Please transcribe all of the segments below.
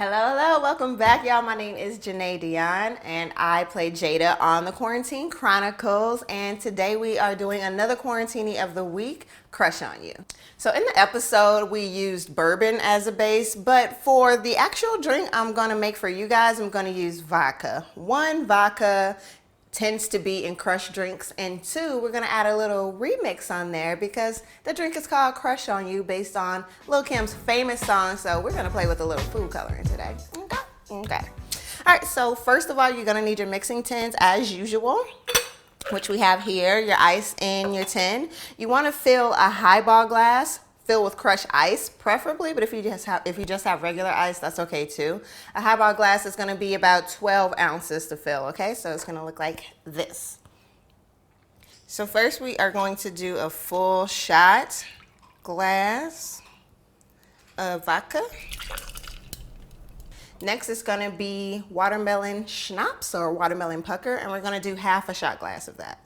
Hello, welcome back, y'all. My name is Janae Dion, and I play Jada on the Quarantine Chronicles. And today we are doing another Quarantini of the week, Crush on You. So in the episode, we used bourbon as a base, but for the actual drink I'm gonna make for you guys, I'm gonna use vodka. One, vodka tends to be in crush drinks, and two, we're gonna add a little remix on there because the drink is called Crush on You based on Lil Kim's famous song. So we're gonna play with a little food coloring today. Okay. All right, so first of all, you're gonna need your mixing tins as usual, which we have here, your ice in your tin. You wanna fill a highball glass filled with crushed ice, preferably, but if you just have regular ice, that's okay too. A highball glass is gonna be about 12 ounces to fill, okay? So it's gonna look like this. So first we are going to do a full shot glass of vodka. Next is gonna be watermelon schnapps or watermelon pucker, and we're gonna do half a shot glass of that.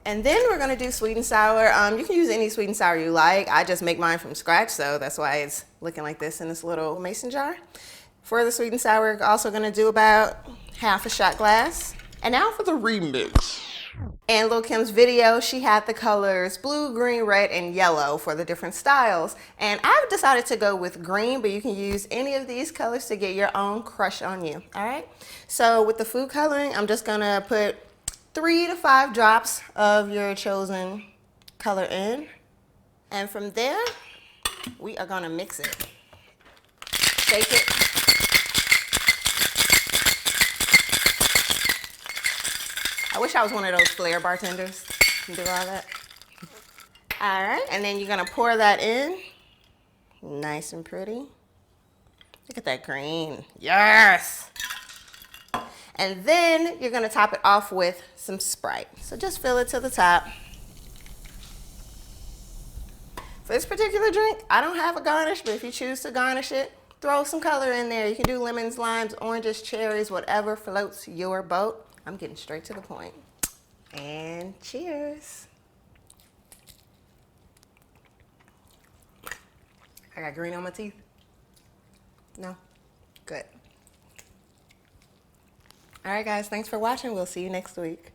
And then we're gonna do sweet and sour. You can use any sweet and sour you like. I just make mine from scratch, so that's why it's looking like this in this little mason jar. For the sweet and sour, we're also gonna do about half a shot glass. And now for the remix. In Lil Kim's video, she had the colors blue, green, red, and yellow for the different styles. And I've decided to go with green, but you can use any of these colors to get your own crush on you, all right? So with the food coloring, I'm just gonna put 3 to 5 drops of your chosen color in. And from there, we are gonna mix it. Shake it. I wish I was one of those flair bartenders who do all that. All right, and then you're gonna pour that in. Nice and pretty. Look at that green, yes! And then you're gonna top it off with some Sprite. So just fill it to the top. For this particular drink, I don't have a garnish, but if you choose to garnish it, throw some color in there. You can do lemons, limes, oranges, cherries, whatever floats your boat. I'm getting straight to the point. And cheers. I got green on my teeth. No? Good. All right, guys, thanks for watching. We'll see you next week.